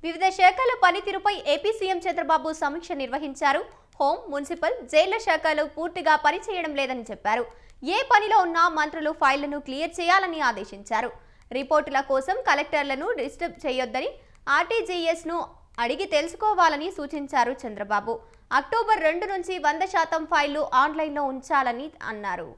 వివిధ శాఖల పనితీరుపై ఏపీ సీఎం చంద్రబాబు సమీక్ష నిర్వహించారు. హోం, మున్సిపల్, జైళ్ల శాఖలు పూర్తిగా పనిచేయడం లేదని చెప్పారు. ఏ పనిలో ఉన్నా మంత్రులు ఫైళ్లను క్లియర్ చేయాలని ఆదేశించారు. రిపోర్టుల కోసం కలెక్టర్లను డిస్టర్బ్ చేయొద్దని, ఆర్టీజీఎస్ను అడిగి తెలుసుకోవాలని సూచించారు చంద్రబాబు. అక్టోబర్ 2 నుంచి 100% ఫైళ్లు ఆన్లైన్లో ఉంచాలని అన్నారు.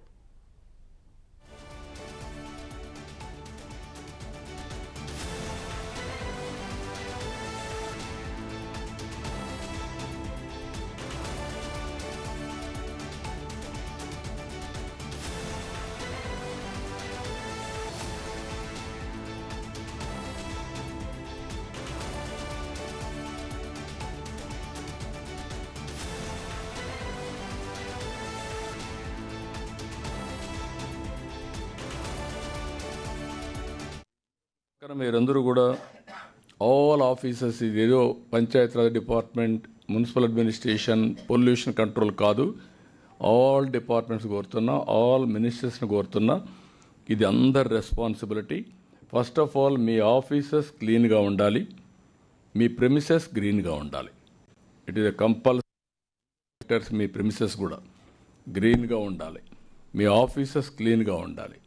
మీరందరూ కూడా ఆల్ ఆఫీసర్స్, ఇదేదో Panchayati Raj department, municipal administration, pollution control కాదు, ఆల్ డిపార్ట్మెంట్స్ కోరుతున్నా, ఆల్ మినిస్టర్స్ని కోరుతున్నా, ఇది అందరి responsibility. First of all me officers క్లీన్గా ఉండాలి, మీ ప్రెమిసెస్ గ్రీన్గా ఉండాలి. It is a compulsory. Me premises కూడా గ్రీన్గా ఉండాలి, మీ ఆఫీసర్స్ క్లీన్గా ఉండాలి.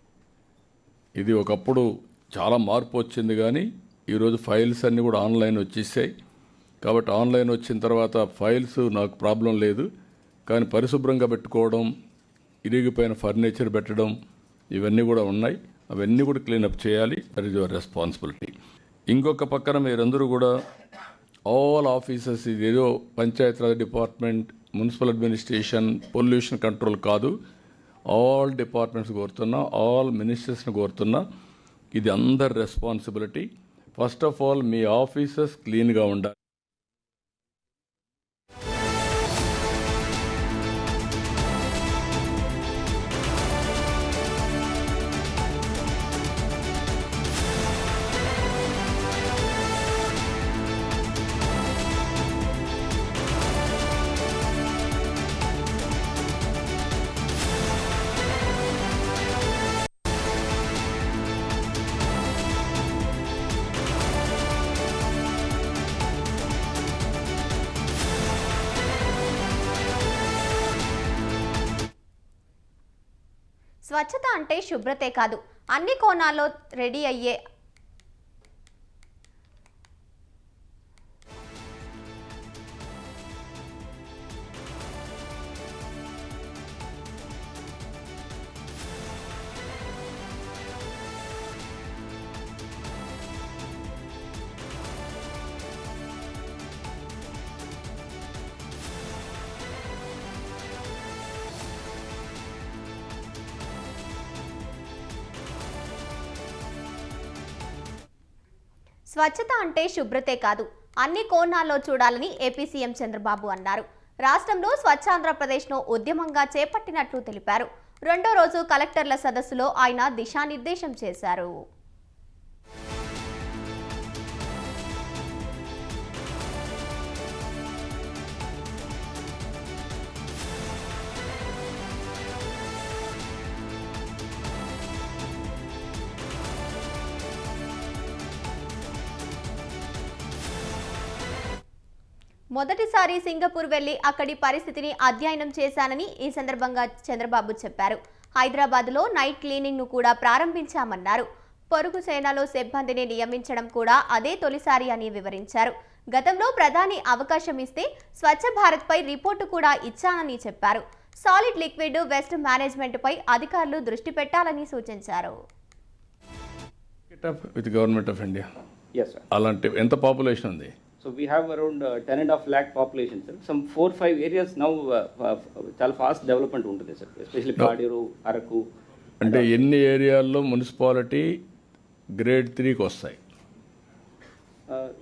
ఇది ఒకప్పుడు చాలా మార్పు వచ్చింది, కానీ ఈరోజు ఫైల్స్ అన్నీ కూడా ఆన్లైన్ వచ్చేసాయి. కాబట్టి ఆన్లైన్ వచ్చిన తర్వాత ఫైల్స్ నాకు ప్రాబ్లం లేదు, కానీ పరిశుభ్రంగా పెట్టుకోవడం, ఇరిగిపోయిన ఫర్నిచర్ పెట్టడం, ఇవన్నీ కూడా ఉన్నాయి. అవన్నీ కూడా క్లీనప్ చేయాలి. That is your responsibility. ఇంకొక పక్కన మీరందరూ కూడా ఆల్ ఆఫీసర్స్, ఇదేదో Panchayati Raj department, municipal administration, pollution control కాదు, ఆల్ డిపార్ట్మెంట్స్ కోరుతున్నా, ఆల్ మినిస్టర్స్ని కోరుతున్నా, ఇది అందరి responsibility. First of all me officers క్లీన్గా ఉండాలి. స్వచ్ఛత అంటే శుభ్రతే కాదు, అన్ని కోణాల్లో రెడీ అయ్యే స్వచ్ఛత అంటే శుభ్రతే కాదు, అన్ని కోణాల్లో చూడాలని ఏపీ సీఎం చంద్రబాబు అన్నారు. రాష్ట్రంలో స్వచ్ఛాంధ్రప్రదేశ్ను ఉద్యమంగా చేపట్టినట్లు తెలిపారు. 2వ రోజు కలెక్టర్ల సదస్సులో ఆయన దిశానిర్దేశం చేశారు. మొదటిసారి సింగపూర్ వెళ్లి అక్కడి పరిస్థితిని అధ్యయనం చేశానని ఈ సందర్భంగా చంద్రబాబు చెప్పారు. హైదరాబాద్లో నైట్ క్లీనింగ్ ను కూడా ప్రారంభించామన్నారు. పొరుగు సేనలో సిబ్బందిని నియమించడం కూడా అదే తొలిసారి అని వివరించారు. గతంలో ప్రధాని అవకాశం ఇస్తే స్వచ్ఛ భారత్ పై రిపోర్టు కూడా ఇచ్చానని చెప్పారు. సాలిడ్ లిక్విడ్ వేస్ట్ మేనేజ్మెంట్ పై అధికారులు దృష్టి పెట్టాలని సూచించారు. విత్ గవర్నమెంట్ ఆఫ్ ఇండియా అలాంటి ఎంత పాపులేషన్ ఉంది? So we have around 10.5 lakh population, sir. Some 4-5 areas now చాలా ఫాస్ట్ డెవలప్మెంట్ ఉంటుంది సార్, ఎస్పెషల్లీ పాడేరు, అరకు. అంటే ఎన్ని ఏరియాల్లో మున్సిపాలిటీ గ్రేడ్ 3కి వస్తాయి?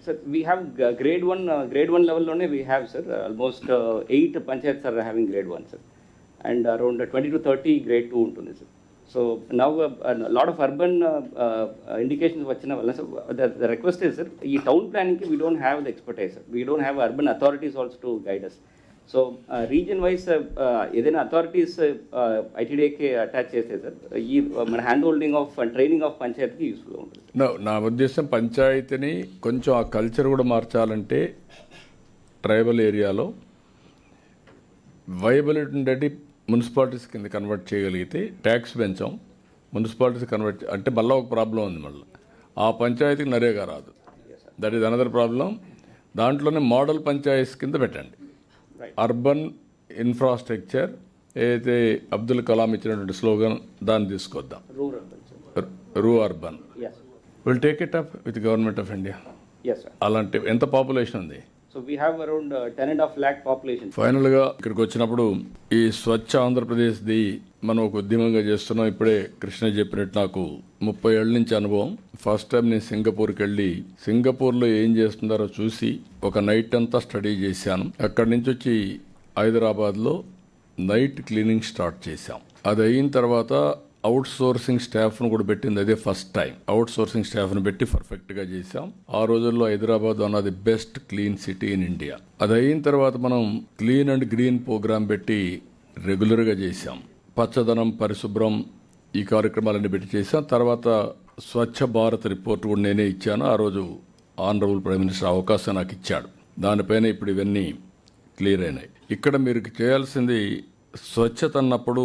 సార్ వీ హ్యావ్ గ్రేడ్ 1 లెవెల్లోనే we have sir almost 8 panchayats are having grade 1 sir, and around 20 to 30 grade 2 ఉంటుంది sir. So now a lot of urban indications vachina valla. So the request is, sir, ee town planning ki we don't have the expertise, sir. We don't have urban authorities also to guide us. So reason wise ఏదైనా authorities ఐటీడీఏకి attach చేస్తే sir ఈ మన hand holding of training of పంచాయతీకి యూస్ఫుల్గా ఉంటుంది. నా ఉద్దేశం పంచాయతీని కొంచెం ఆ కల్చర్ కూడా మార్చాలంటే ట్రైబల్ ఏరియాలో వైబిలిటీ ఉండేటి మున్సిపాలిటీస్ కింద కన్వర్ట్ చేయగలిగితే ట్యాక్స్ పెంచాం, మున్సిపాలిటీస్ కన్వర్ట్ అంటే మళ్ళీ ఒక ప్రాబ్లం ఉంది. మళ్ళీ ఆ పంచాయతీకి నరేగా రాదు, దట్ ఈస్ అనదర్ ప్రాబ్లం. దాంట్లోనే మోడల్ పంచాయతీస్ కింద పెట్టండి. అర్బన్ ఇన్ఫ్రాస్ట్రక్చర్ ఏదైతే అబ్దుల్ కలాం ఇచ్చినటువంటి స్లోగన్ దాన్ని తీసుకొద్దాం, రూ urban. Will take it up with government of India. అలాంటి ఎంత పాపులేషన్ ఉంది? So we have around 10.5 lakh population. ఫైనల్గా ఇక్కడికి వచ్చినప్పుడు ఈ స్వచ్ఛ ఆంధ్రప్రదేశ్ది మనం ఒక ఉద్యమంగా చేస్తున్నాం. ఇప్పుడే కృష్ణ చెప్పినట్టు నాకు 30 ఏళ్ళ నుంచి అనుభవం. ఫస్ట్ టైం నేను సింగపూర్కి వెళ్ళి సింగపూర్లో ఏం చేస్తున్నారో చూసి ఒక నైట్ అంతా స్టడీ చేశాను. అక్కడి నుంచి వచ్చి హైదరాబాద్లో నైట్ క్లీనింగ్ స్టార్ట్ చేశాం. అది అయిన తర్వాత అవుట్ సోర్సింగ్ స్టాఫ్ను కూడా పెట్టింది అదే ఫస్ట్ టైం. అవుట్ సోర్సింగ్ స్టాఫ్ను పెట్టి పర్ఫెక్ట్గా చేశాం. ఆ రోజుల్లో Hyderabad one of the best clean city in India. అది అయిన తర్వాత మనం క్లీన్ అండ్ గ్రీన్ ప్రోగ్రామ్ పెట్టి రెగ్యులర్గా చేశాం. పచ్చదనం, పరిశుభ్రం ఈ కార్యక్రమాలన్నీ పెట్టి చేశాం. తర్వాత స్వచ్ఛ భారత్ రిపోర్ట్ కూడా నేనే ఇచ్చాను. ఆ రోజు ఆనరబుల్ ప్రైమ్ మినిస్టర్ అవకాశం నాకు ఇచ్చాడు. దానిపైన ఇప్పుడు ఇవన్నీ క్లియర్ అయినాయి. ఇక్కడ మీరు చేయాల్సింది స్వచ్ఛత అన్నప్పుడు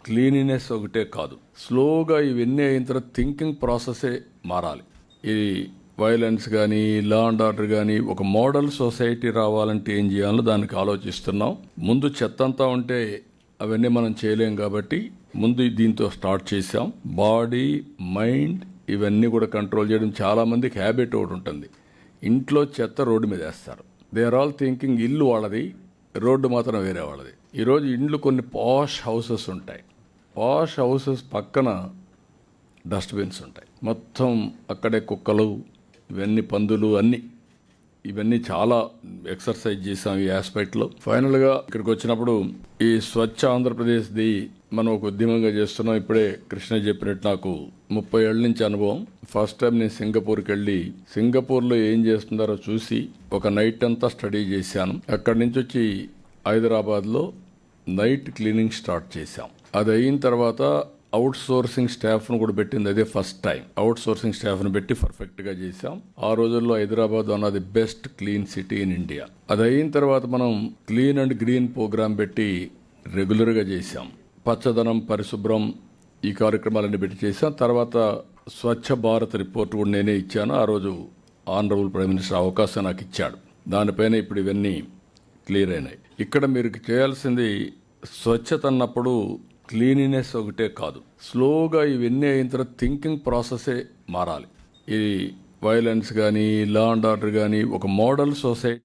క్లీనినెస్ ఒకటే కాదు, స్లోగా ఇవన్నీ అయిన తర్వాత థింకింగ్ ప్రాసెసే మారాలి. ఈ వైలెన్స్ కానీ లా అండ్ ఆర్డర్ కానీ ఒక మోడల్ సొసైటీ రావాలంటే ఏం చేయాలో దానికి ఆలోచిస్తున్నాం. ముందు చెత్త అంతా ఉంటే అవన్నీ మనం చేయలేం కాబట్టి ముందు దీంతో స్టార్ట్ చేసాం. బాడీ, మైండ్ ఇవన్నీ కూడా కంట్రోల్ చేయడం. చాలామందికి హ్యాబిట్ ఒకటి ఉంటుంది, ఇంట్లో చెత్త రోడ్డు మీద వేస్తారు. దే ఆర్ ఆల్ థింకింగ్ ఇల్లు వాళ్ళది, రోడ్డు మాత్రం వేరే వాళ్ళది. ఈరోజు ఇండ్లు కొన్ని పాష్ హౌసెస్ ఉంటాయి. పాష్ హౌసెస్ పక్కన డస్ట్బిన్స్ ఉంటాయి. మొత్తం అక్కడే కుక్కలు, ఇవన్నీ పందులు అన్నీ, ఇవన్నీ చాలా ఎక్సర్సైజ్ చేసాం ఈ ఆస్పెక్ట్లో. ఫైనల్గా ఇక్కడికి వచ్చినప్పుడు ఈ స్వచ్ఛ ఆంధ్రప్రదేశ్ది మనం ఒక ఉద్యమంగా చేస్తున్నాం. ఇప్పుడే కృష్ణ చెప్పినట్టు నాకు 30 ఏళ్ళ నుంచి అనుభవం. ఫస్ట్ టైం నేను సింగపూర్కి వెళ్ళి సింగపూర్లో ఏం చేస్తున్నారో చూసి ఒక నైట్ అంతా స్టడీ చేశాను. అక్కడి నుంచి వచ్చి హైదరాబాద్లో నైట్ క్లీనింగ్ స్టార్ట్ చేశాం. అది అయిన తర్వాత అవుట్ సోర్సింగ్ స్టాఫ్ను కూడా పెట్టింది అదే ఫస్ట్ టైం. అవుట్ సోర్సింగ్ స్టాఫ్ను పెట్టి పర్ఫెక్ట్గా చేశాం. ఆ రోజుల్లో Hyderabad one of the best clean city in India. అది అయిన తర్వాత మనం క్లీన్ అండ్ గ్రీన్ ప్రోగ్రామ్ పెట్టి రెగ్యులర్గా చేశాం. పచ్చదనం, పరిశుభ్రం ఈ కార్యక్రమాలన్నీ పెట్టి చేశాం. తర్వాత స్వచ్ఛ భారత్ రిపోర్ట్ కూడా నేనే ఇచ్చాను. ఆ రోజు ఆనరబుల్ ప్రైమ్ మినిస్టర్ అవకాశం నాకు ఇచ్చాడు. దానిపైన ఇప్పుడు ఇవన్నీ క్లియర్ అయినాయి. ఇక్కడ మీరు చేయాల్సింది స్వచ్ఛత అన్నప్పుడు క్లీనినెస్ ఒకటే కాదు, స్లోగా ఇవన్నీ అయిన తర్వాత థింకింగ్ ప్రాసెసే మారాలి. ఈ వైలెన్స్ కానీ లా అండ్ ఆర్డర్ కానీ ఒక మోడల్ సొసైటీ